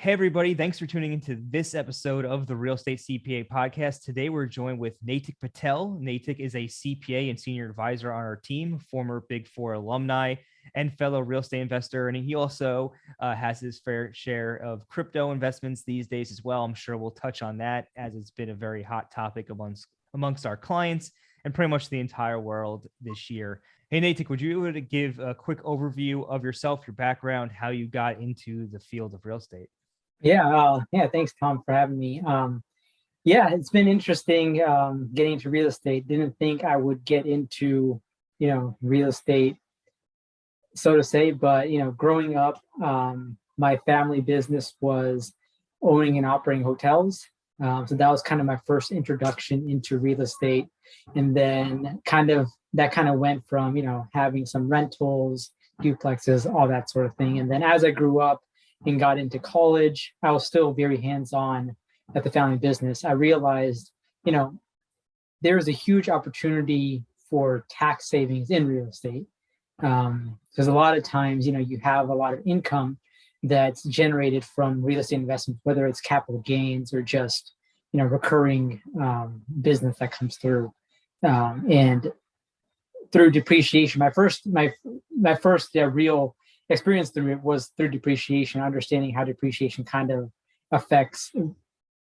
Hey, everybody. Thanks for tuning into this episode of the Real Estate CPA podcast. Today, we're joined with Naitik Patel. Naitik is a CPA and senior advisor on our team, former Big Four alumni and fellow real estate investor. And he also has his fair share of crypto investments these days as well. I'm sure we'll touch on that as it's been a very hot topic amongst our clients and pretty much the entire world this year. Hey, Naitik, would you be able to give a quick overview of yourself, your background, how you got into the field of real estate? Yeah. Thanks, Tom, for having me. It's been interesting getting into real estate. Didn't think I would get into, real estate, so to say. But growing up, my family business was owning and operating hotels. So that was kind of my first introduction into real estate, and then that kind of went from having some rentals, duplexes, all that sort of thing. And then as I grew up and got into college, I was still very hands-on at the family business. I realized, there is a huge opportunity for tax savings in real estate. Because a lot of times, you have a lot of income that's generated from real estate investments, whether it's capital gains or just, recurring business that comes through. And through depreciation, my first real experience through it was through depreciation, understanding how depreciation kind of affects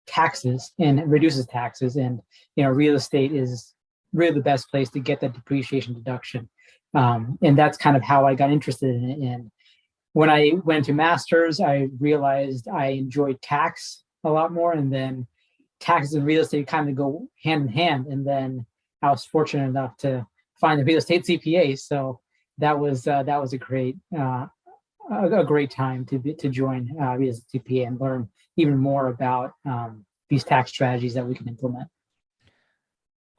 taxes and reduces taxes. And, real estate is really the best place to get that depreciation deduction. And that's kind of how I got interested in it. And when I went to master's, I realized I enjoyed tax a lot more. And then taxes and real estate kind of go hand in hand. And then I was fortunate enough to find the Real Estate CPA. So that was a great time to join Real Estate CPA and learn even more about these tax strategies that we can implement.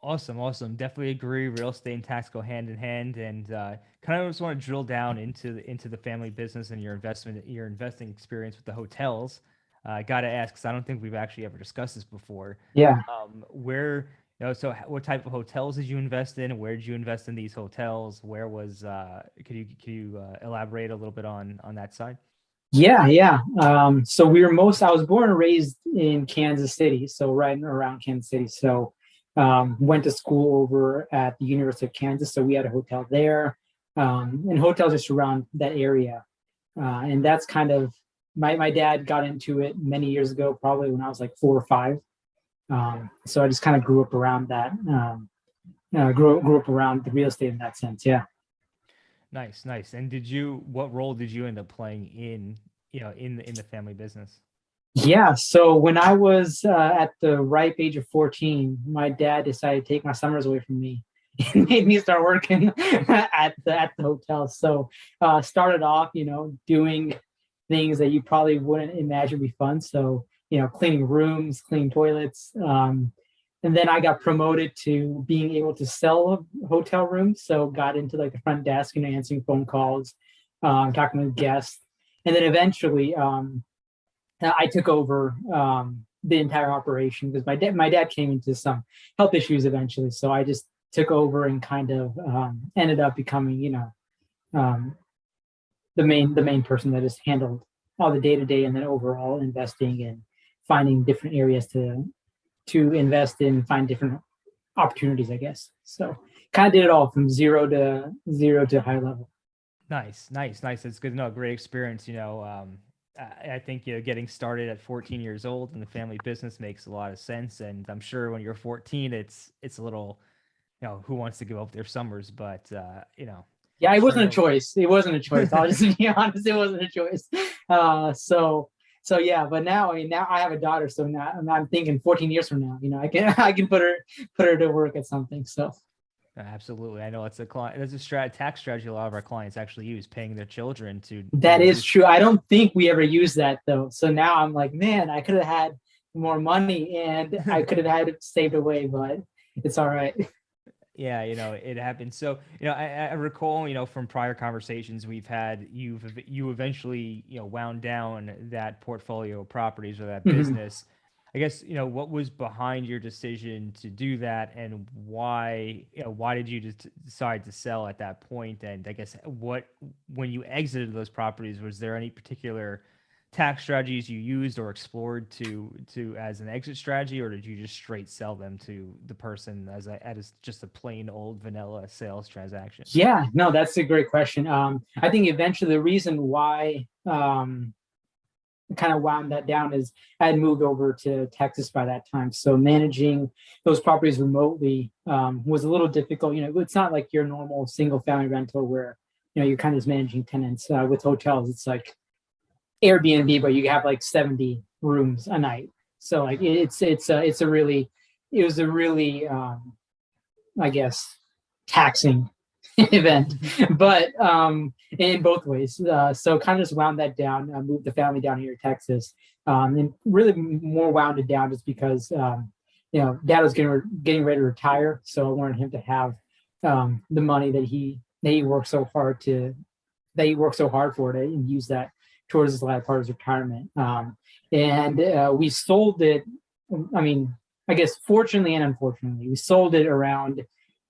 Awesome. Definitely agree. Real estate and tax go hand in hand, and kind of just want to drill down into the family business and your investing experience with the hotels. I got to ask, because I don't think we've actually ever discussed this before. Yeah. So what type of hotels did you invest in? Where did you invest in these hotels? Where was, could you elaborate a little bit on that side? Yeah. So I was born and raised in Kansas City, so right around Kansas City. So went to school over at the University of Kansas. So we had a hotel there, and hotels just around that area. And that's kind of, my dad got into it many years ago, probably when I was like 4 or 5. So I just kind of grew up around that, grew up around the real estate in that sense. Yeah. Nice. And what role did you end up playing in the family business? Yeah. So when I was at the ripe age of 14, my dad decided to take my summers away from me and made me start working at the hotel. So started off, doing things that you probably wouldn't imagine would be fun. So cleaning rooms, cleaning toilets. And then I got promoted to being able to sell hotel rooms. So got into like the front desk, answering phone calls, talking with guests. And then eventually I took over the entire operation because my dad came into some health issues eventually. So I just took over and kind of ended up becoming, the main person that just handled all the day-to-day and then overall investing and finding different areas to invest in, find different opportunities, I guess. So kind of did it all from zero to high level. Nice. That's good to know. Great experience. I think, getting started at 14 years old in the family business makes a lot of sense. And I'm sure when you're 14, it's a little, who wants to give up their summers, but Yeah, it wasn't a choice. I'll just be honest. It wasn't a choice. So yeah, but now I have a daughter, so now I'm thinking 14 years from now, I can put her to work at something. So absolutely, I know it's a tax strategy a lot of our clients actually use, paying their children to. That is true. I don't think we ever use that though. So now I'm like, man, I could have had more money and I could have had it saved away, but it's all right. Yeah, it happens. So, I recall, from prior conversations we've had, you eventually, wound down that portfolio of properties or that business. I guess, what was behind your decision to do that, and why did you just decide to sell at that point? And I guess when you exited those properties, was there any particular tax strategies you used or explored to as an exit strategy, or did you just straight sell them to the person as just a plain old vanilla sales transaction? Yeah, no, that's a great question. I think eventually the reason why kind of wound that down is I had moved over to Texas by that time. So managing those properties remotely was a little difficult. It's not like your normal single family rental where, you're kind of just managing tenants. With hotels, it's like Airbnb, but you have like 70 rooms a night. So like it was a really I guess taxing event, but in both ways. So kind of just wound that down, moved the family down here to Texas, and really more wound it down just because dad was getting ready to retire, so I wanted him to have the money that he worked so hard for to use that towards his latter part of his retirement. And we sold it. I mean, I guess fortunately and unfortunately, we sold it around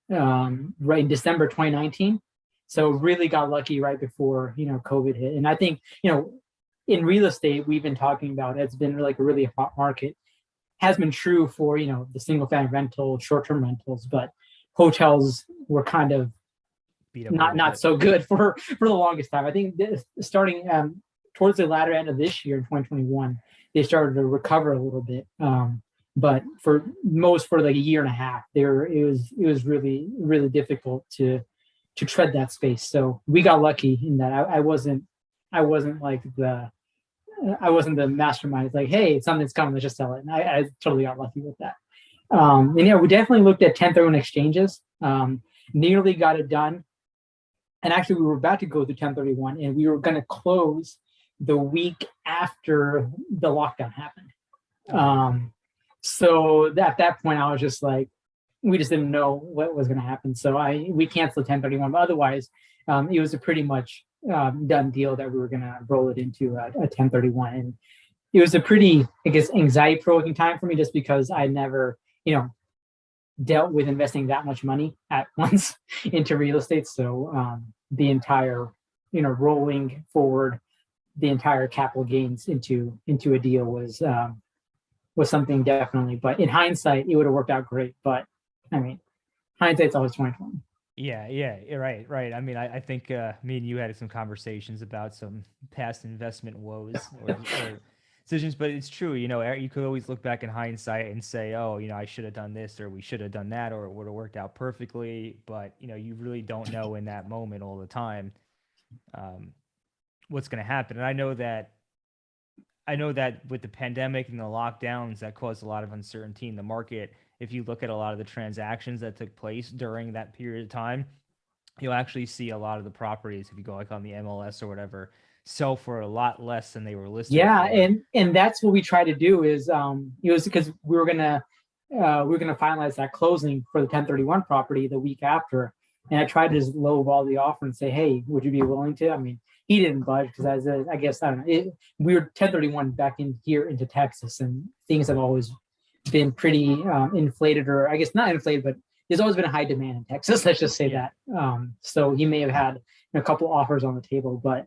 right in December 2019. So really got lucky right before COVID hit. And I think in real estate we've been talking about, it's been like a really hot market. Has been true for the single family rental, short term rentals, but hotels were kind of not so good for the longest time. I think starting towards the latter end of this year in 2021, they started to recover a little bit. But for like a year and a half there, it was really, really difficult to tread that space. So we got lucky in that I wasn't like I wasn't the mastermind. It's like, hey, something's coming, let's just sell it. And I totally got lucky with that. And we definitely looked at 1031 exchanges, nearly got it done. And actually we were about to go through 1031 and we were going to close the week after the lockdown happened. So at that point, I was just like, we just didn't know what was going to happen. So we canceled 1031. But otherwise, it was a pretty much done deal that we were going to roll it into a 1031. And it was a pretty, I guess, anxiety-provoking time for me just because I never, dealt with investing that much money at once into real estate. So the entire, rolling forward the entire capital gains into a deal was something definitely, but in hindsight, it would have worked out great. But I mean, hindsight's always 2020. Yeah, right. I mean, I think me and you had some conversations about some past investment woes or decisions, but it's true. You could always look back in hindsight and say, oh, I should have done this, or we should have done that, or it would have worked out perfectly. But you really don't know in that moment all the time what's going to happen. And I know that with the pandemic and the lockdowns, that caused a lot of uncertainty in the market. If you look at a lot of the transactions that took place during that period of time, you'll actually see a lot of the properties, if you go like on the MLS or whatever, sell for a lot less than they were listed. Yeah, for. and that's what we try to do is it was because we were gonna finalize that closing for the 1031 property the week after, and I tried to just lowball the offer and say, hey, would you be willing to? I mean, he didn't budge because I guess I don't know. We were 1031 back in here into Texas, and things have always been pretty inflated, or I guess not inflated, but there's always been a high demand in Texas. Let's just say that. So he may have had a couple offers on the table, but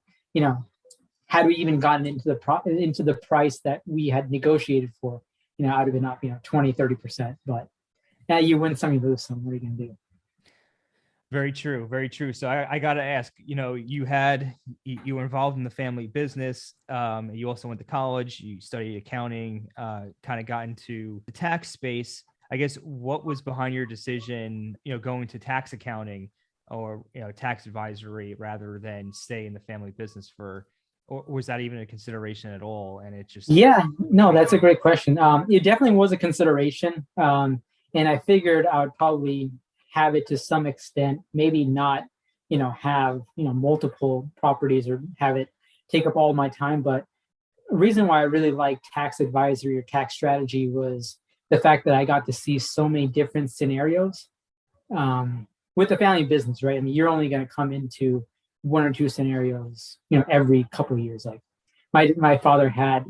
had we even gotten into the price that we had negotiated for, I would have been up 20-30%. But now you win some, you lose some. What are you gonna do? Very true. Very true. So I got to ask, you were involved in the family business. You also went to college, you studied accounting, kind of got into the tax space. I guess what was behind your decision, going to tax accounting or, tax advisory rather than stay in the family business or was that even a consideration at all? And it just... Yeah, no, that's a great question. It definitely was a consideration. And I figured I would probably have it to some extent, maybe not, have, multiple properties or have it take up all my time. But the reason why I really liked tax advisory or tax strategy was the fact that I got to see so many different scenarios with the family business, right? I mean, you're only going to come into one or two scenarios, every couple of years. Like my father had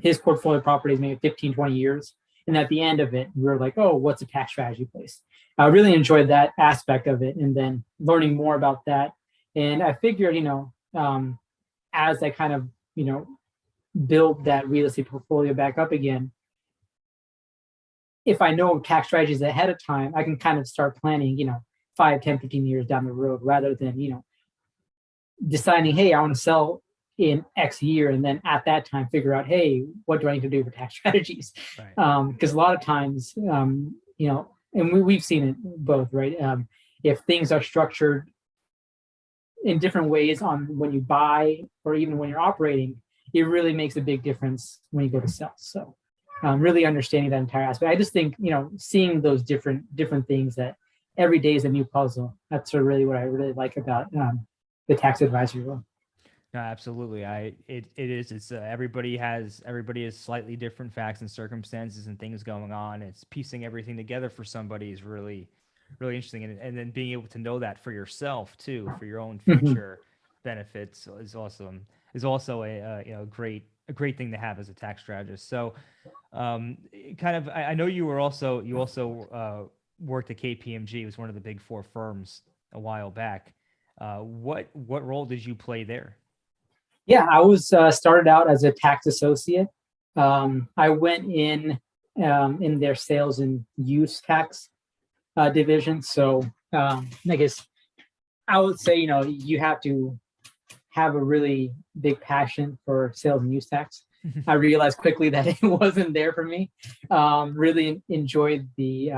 his portfolio properties maybe 15, 20 years. And at the end of it, we were like, oh, what's a tax strategy place? I really enjoyed that aspect of it. And then learning more about that. And I figured, as I kind of, build that real estate portfolio back up again, if I know tax strategies ahead of time, I can kind of start planning, 5, 10, 15 years down the road rather than, deciding, hey, I want to sell in X year. And then at that time, figure out, hey, what do I need to do for tax strategies? Right. Because a lot of times, and we've seen it both, right? If things are structured in different ways on when you buy or even when you're operating, it really makes a big difference when you go to sell. So really understanding that entire aspect. I just think, seeing those different things that every day is a new puzzle. That's really what I really like about the tax advisory role. No, absolutely. It is. It's everybody has slightly different facts and circumstances and things going on. It's piecing everything together for somebody is really, really interesting, and then being able to know that for yourself too, for your own future benefits is awesome. Is also a great thing to have as a tax strategist. So, kind of, I know you also worked at KPMG. It was one of the big four firms a while back. What role did you play there? Yeah, I was started out as a tax associate. I went in their sales and use tax division. So I guess I would say, you have to have a really big passion for sales and use tax. I realized quickly that it wasn't there for me. Really enjoyed the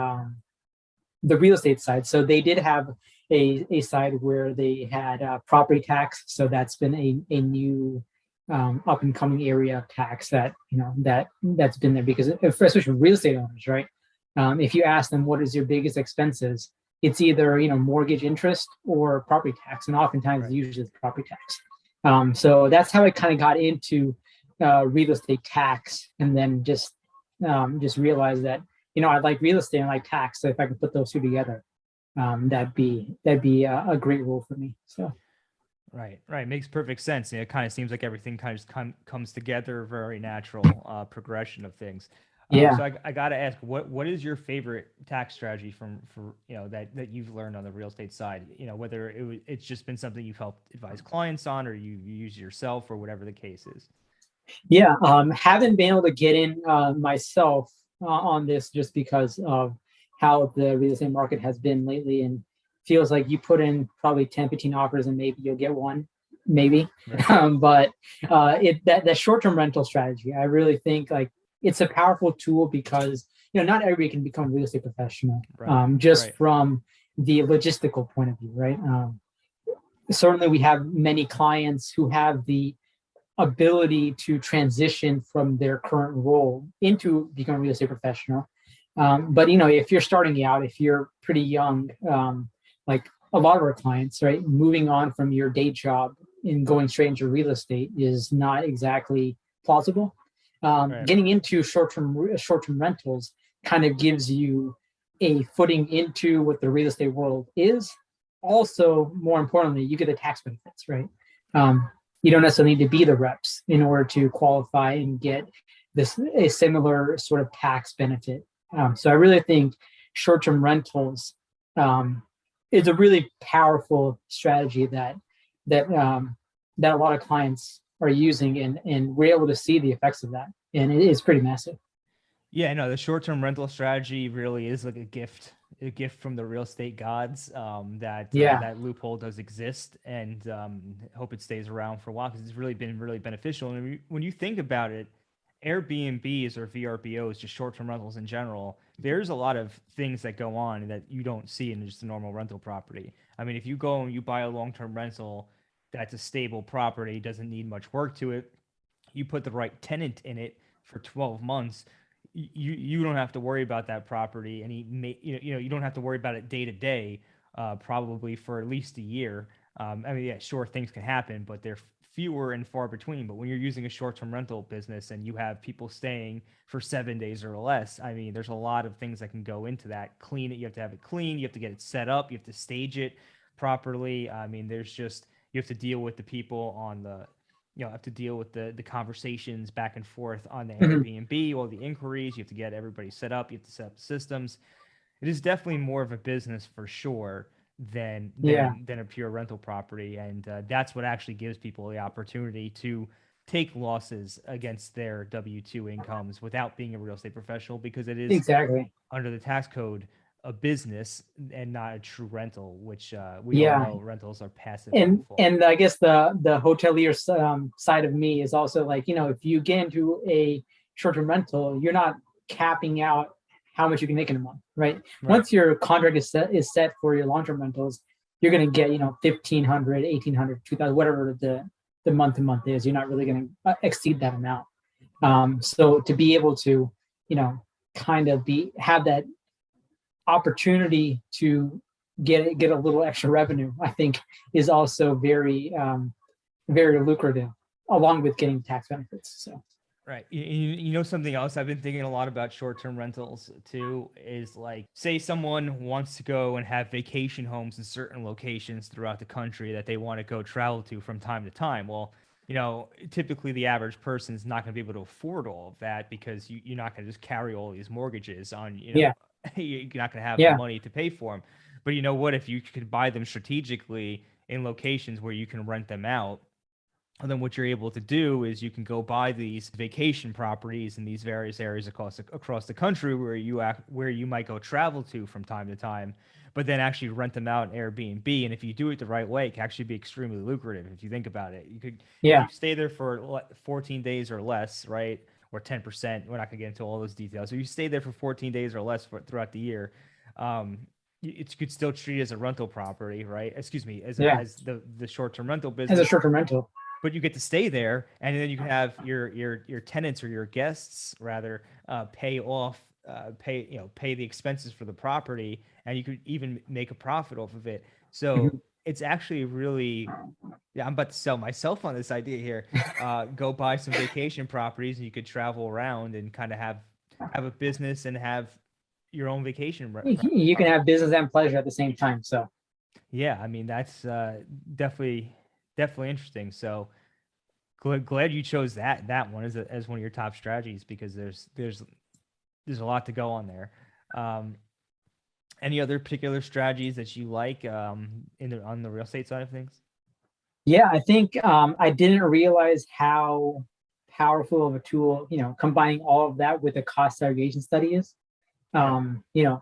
real estate side. So they did have a side where they had property tax. So that's been a new up and coming area of tax that that's been there because especially real estate owners, right? If you ask them what is your biggest expenses, it's either mortgage interest or property tax, and oftentimes Right. usually it's property tax. So that's how I kind of got into real estate tax, and then just realized that I like real estate and I like tax. So if I can put those two together, that'd be a great role for me. So Right. Makes perfect sense. It kind of seems like everything kind of just comes together, very natural progression of things. yeah. So I got to ask, what is your favorite tax strategy for that you've learned on the real estate side? Whether it's just been something you've helped advise clients on, or you use yourself, or whatever the case is. Yeah, haven't been able to get in myself on this just because of how the real estate market has been lately, and feels like you put in probably 10, 15 offers and maybe you'll get one, maybe. Right. But that short-term rental strategy, I really think like it's a powerful tool because not everybody can become a real estate professional, Right. just Right. from the logistical point of view, right? Certainly, we have many clients who have the ability to transition from their current role into becoming a real estate professional. But if you're starting out, if you're pretty young, like a lot of our clients, right, moving on from your day job and going straight into real estate is not exactly plausible. Right. Getting into short-term rentals kind of gives you a footing into what the real estate world is. Also, more importantly, you get the tax benefits, right? You don't necessarily need to be the reps in order to qualify and get a similar sort of tax benefit. So I really think short-term rentals is a really powerful strategy that a lot of clients are using, and we're able to see the effects of that, and it is pretty massive. Yeah, no, the short-term rental strategy really is like a gift from the real estate gods. Yeah. That loophole does exist, and hope it stays around for a while because it's really been really beneficial. And when you think about it, Airbnbs or VRBOs, just short-term rentals in general, there's a lot of things that go on that you don't see in just a normal rental property. I mean, if you go and you buy a long-term rental that's a stable property, doesn't need much work to it, you put the right tenant in it for 12 months, you don't have to worry about that property, and you don't have to worry about it day to day, probably for at least a year. I mean, yeah, sure, things can happen, but they're fewer and far between. But when you're using a short-term rental business and you have people staying for 7 days or less, I mean, there's a lot of things that can go into that. Clean it, you have to have it clean, you have to get it set up, you have to stage it properly. I mean, there's just you have to deal with the people on the have to deal with the conversations back and forth on the Mhm. Airbnb, all the inquiries. You have to get everybody set up. You have to set up systems. It is definitely more of a business for sure Yeah. than a pure rental property, and that's what actually gives people the opportunity to take losses against their W-2 incomes without being a real estate professional, because it is Exactly. under the tax code a business and not a true rental, which we all Yeah. know rentals are passive by And default. and I guess the hotelier side of me is also like, if you get into a short-term rental, you're not capping out how much you can make in a month, right? Right. Once your contract is set for your long-term rentals, you're going to get 1,500, 1,800, 2,000, whatever the month to month is. You're not really going to exceed that amount. So to be able to, kind of have that opportunity to get a little extra revenue, I think is also very lucrative, along with getting tax benefits. So Right. You know, something else I've been thinking a lot about short-term rentals too is, like, say someone wants to go and have vacation homes in certain locations throughout the country that they want to go travel to from time to time. Well, typically the average person is not going to be able to afford all of that, because you're not going to just carry all these mortgages on, yeah, you're not going to have the yeah, money to pay for them. But you know what? If you could buy them strategically in locations where you can rent them out, and then what you're able to do is you can go buy these vacation properties in these various areas across the country where you might go travel to from time to time, but then actually rent them out in Airbnb. And if you do it the right way, it can actually be extremely lucrative. If you think about it, if yeah. you stay there for 14 days or less, right? Or 10%. We're not gonna get into all those details. So you stay there for 14 days or less throughout the year. Um, you could still treat it as a rental property, right? Excuse me, Yeah, as the short-term rental as a business, short-term rental. but you get to stay there, and then you can have your tenants, or your guests rather, pay the expenses for the property, and you could even make a profit off of it. So Mhm. it's actually really, yeah, I'm about to sell myself on this idea here. Go buy some vacation properties, and you could travel around and kind of have a business and have your own vacation You can property. have business and pleasure at the same time. So Yeah, I mean, that's definitely interesting. So glad you chose that one as one of your top strategies, because there's a lot to go on there. Um, any other particular strategies that you like, on the real estate side of things? yeah, I think I didn't realize how powerful of a tool, combining all of that with a cost segregation study is. Right. Um, you know,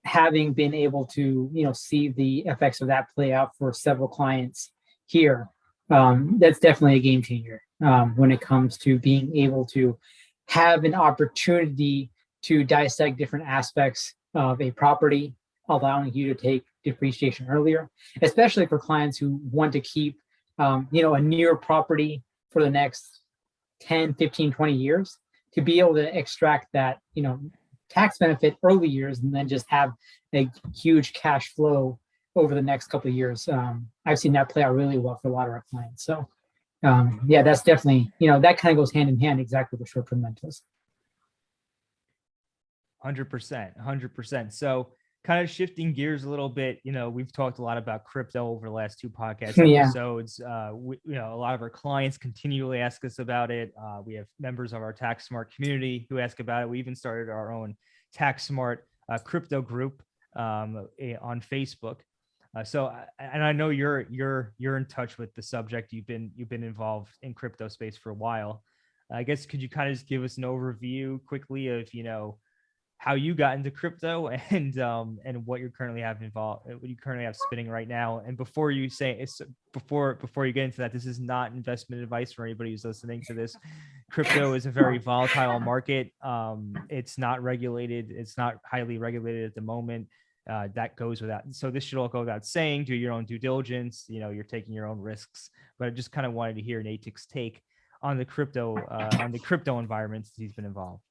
Having been able to see the effects of that play out for several clients here, that's definitely a game changer when it comes to being able to have an opportunity to dissect different aspects of a property, allowing you to take depreciation earlier, especially for clients who want to keep a near property for the next 10, 15, 20 years, to be able to extract that tax benefit early years, and then just have a huge cash flow over the next couple of years. I've seen that play out really well for a lot of our clients. So yeah, that's definitely, that kind of goes hand in hand exactly with short-term rentals. 100%, 100%. So, kind of shifting gears a little bit, we've talked a lot about crypto over the last two podcast Yeah. episodes. A lot of our clients continually ask us about it. We have members of our Tax Smart community who ask about it. We even started our own Tax Smart crypto group on Facebook. And I know you're in touch with the subject. You've been involved in crypto space for a while. I guess, could you kind of just give us an overview quickly of how you got into crypto, and what you currently have spinning right now? And before you say it's before you get into that, this is not investment advice for anybody who's listening to this. Crypto is a very volatile market. It's not regulated. It's not highly regulated at the moment. That goes without. So this should all go without saying. Do your own due diligence. You're taking your own risks. But I just kind of wanted to hear Naitik's take on the crypto environment since he's been involved.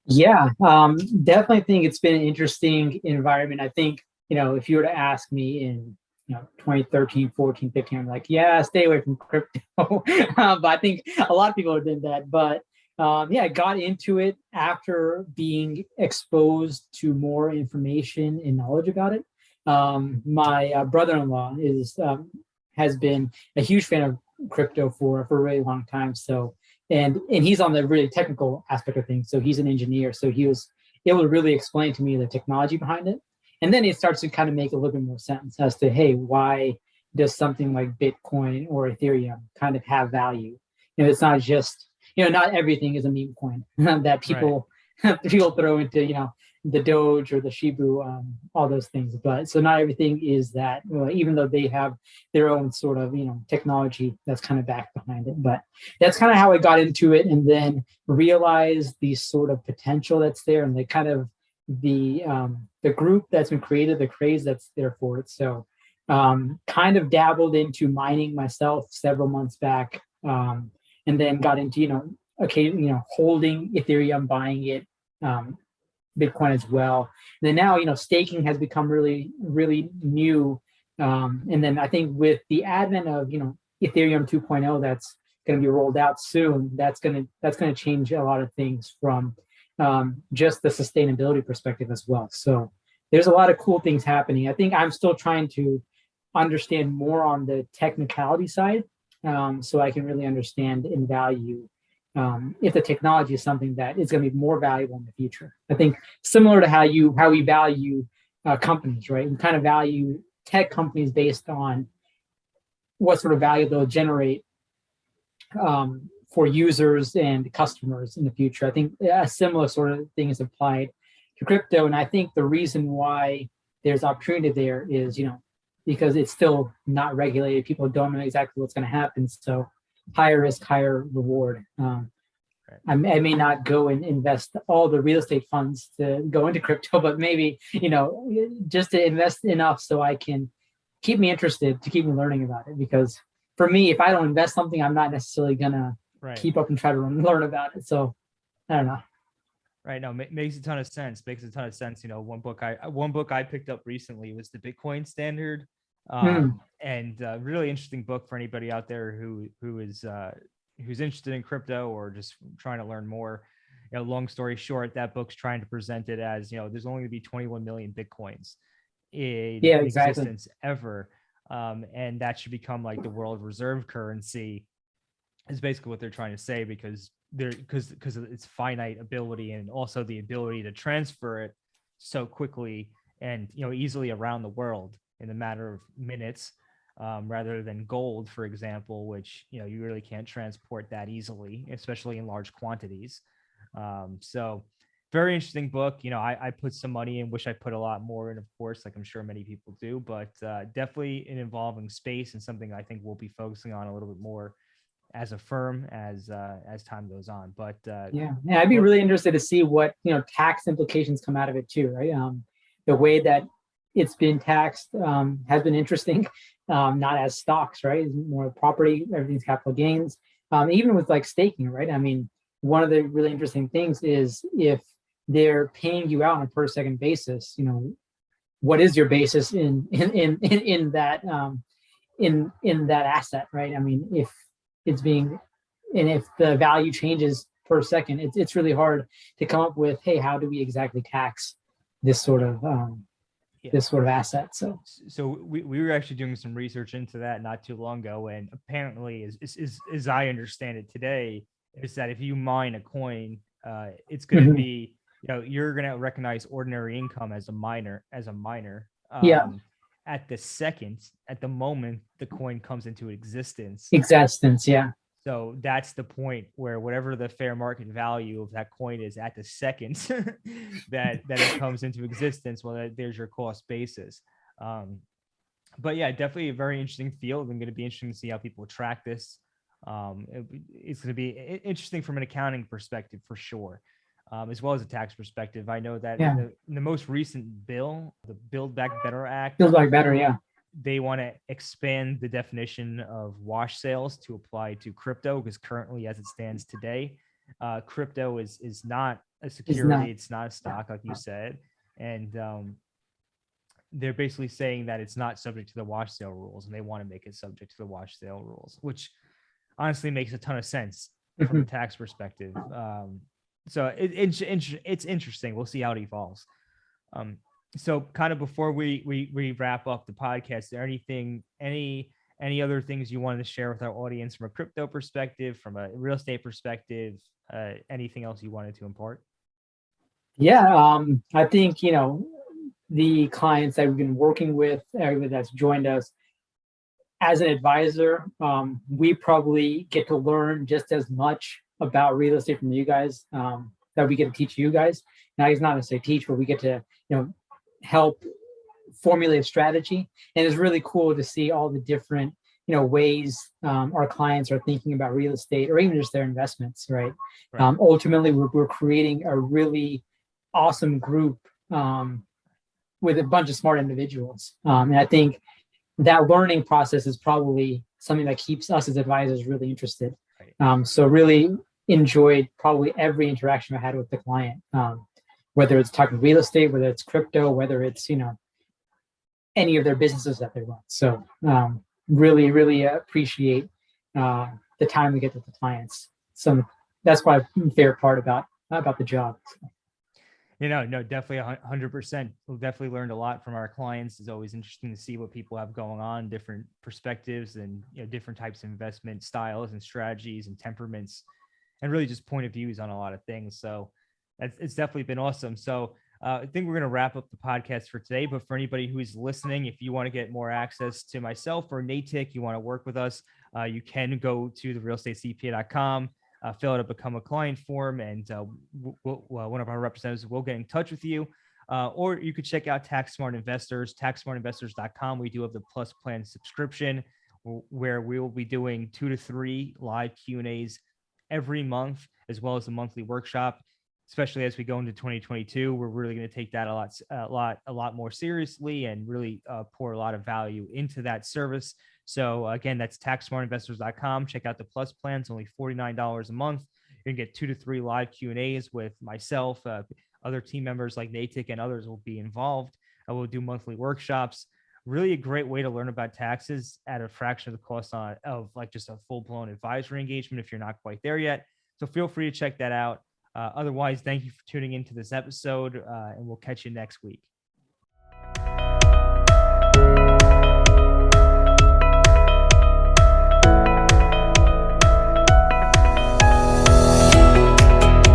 Yeah, definitely think it's been an interesting environment. I think, if you were to ask me in 2013, 14, 15, I'm like, yeah, stay away from crypto. But I think a lot of people did that. But yeah, I got into it after being exposed to more information and knowledge about it. My brother-in-law has been a huge fan of crypto for a really long time. So and he's on the really technical aspect of things. So he's an engineer. So he was able to really explain to me the technology behind it. And then it starts to kind of make a little bit more sense as to, hey, why does something like Bitcoin or Ethereum kind of have value? it's not just, not everything is a meme coin that people people throw into, the Doge or the Shibu, all those things. But so not everything is that, even though they have their own sort of, technology that's kind of back behind it. But that's kind of how I got into it, and then realized the sort of potential that's there, and the kind of the group that's been created, the craze that's there for it. So kind of dabbled into mining myself several months back, and then got into, holding Ethereum, buying it, Bitcoin as well. And then now, staking has become really, really new. And then I think with the advent of, Ethereum 2.0, that's going to be rolled out soon, that's going to change a lot of things from just the sustainability perspective as well. So there's a lot of cool things happening. I think I'm still trying to understand more on the technicality side, so I can really understand and value if the technology is something that is going to be more valuable in the future. I think similar to how we value companies, right? We kind of value tech companies based on what sort of value they'll generate for users and customers in the future. I think a similar sort of thing is applied to crypto, and I think the reason why there's opportunity there is, because it's still not regulated. People don't know exactly what's going to happen. So higher risk, higher reward. I may not go and invest all the real estate funds to go into crypto, but maybe, just to invest enough so I can keep me interested, to keep me learning about it. Because for me, if I don't invest something, I'm not necessarily going to keep up and try to learn about it. So I don't know. Right. No, makes a ton of sense. Makes a ton of sense. One book I picked up recently was the Bitcoin Standard, and really interesting book for anybody out there who is who's interested in crypto or just trying to learn more. Long story short, that book's trying to present it as, there's only going to be 21 million Bitcoins in existence ever, and that should become like the world reserve currency. Is basically what they're trying to say, because of its finite ability, and also the ability to transfer it so quickly and easily around the world in a matter of minutes, rather than gold, for example, which you really can't transport that easily, especially in large quantities. So very interesting book. I put some money in, wish I put a lot more in, of course, like I'm sure many people do, but definitely an evolving space, and something I think we'll be focusing on a little bit more as a firm as time goes on. But I'd be really interested to see what tax implications come out of it too, right? The way that it's been taxed has been interesting, not as stocks, right? It's more property, everything's capital gains. Even with like staking, right? I mean, one of the really interesting things is if they're paying you out on a per second basis, what is your basis in that in that asset, right? I mean, if it's being, and if the value changes per second, it's really hard to come up with, hey, how do we exactly tax this sort of asset? So we were actually doing some research into that not too long ago, and apparently, as I understand it today, is that if you mine a coin, it's going to be, you're going to recognize ordinary income as a miner. At the moment the coin comes into existence. So that's the point where whatever the fair market value of that coin is at the second that it comes into existence, well, there's your cost basis. But yeah, definitely a very interesting field, and going to be interesting to see how people track this. It's going to be interesting from an accounting perspective for sure, as well as a tax perspective. I know that in the most recent bill, the Build Back Better Act, they want to expand the definition of wash sales to apply to crypto, because currently, as it stands today, crypto is not a security. It's not a stock, like you said. And they're basically saying that it's not subject to the wash sale rules, and they want to make it subject to the wash sale rules, which honestly makes a ton of sense from a tax perspective. So it's interesting. We'll see how it evolves. So kind of before we wrap up the podcast, is there any other things you wanted to share with our audience from a crypto perspective, from a real estate perspective, anything else you wanted to impart? I think, the clients that we've been working with, everybody that's joined us, as an advisor, we probably get to learn just as much about real estate from you guys that we get to teach you guys. Now, it's not necessarily teach, but we get to, help formulate a strategy. And it's really cool to see all the different, ways our clients are thinking about real estate or even just their investments, right? Right. Ultimately, we're creating a really awesome group with a bunch of smart individuals. And I think that learning process is probably something that keeps us as advisors really interested. Right. So really enjoyed probably every interaction I had with the client, whether it's talking real estate, whether it's crypto, whether it's, any of their businesses that they run. So really, really appreciate the time we get with the clients. So that's my favorite part about the job. No, definitely 100%. We've definitely learned a lot from our clients. It's always interesting to see what people have going on, different perspectives and different types of investment styles and strategies and temperaments, and really just point of views on a lot of things. So it's definitely been awesome. So I think we're going to wrap up the podcast for today. But for anybody who's listening, if you want to get more access to myself or Naitik, you want to work with us, you can go to the realestatecpa.com. Fill out a become a client form, and one of our representatives will get in touch with you. Or you could check out Tax Smart Investors, taxsmartinvestors.com. We do have the Plus Plan subscription where we will be doing 2 to 3 live Q&As every month, as well as a monthly workshop. Especially as we go into 2022, we're really going to take that a lot more seriously and really pour a lot of value into that service. So again, that's taxsmartinvestors.com. Check out the Plus Plan. It's only $49 a month. You're gonna get 2 to 3 live Q&As with myself, other team members like Naitik and others will be involved. We'll do monthly workshops. Really a great way to learn about taxes at a fraction of the cost of like just a full-blown advisory engagement if you're not quite there yet. So feel free to check that out. Otherwise, thank you for tuning into this episode, and we'll catch you next week.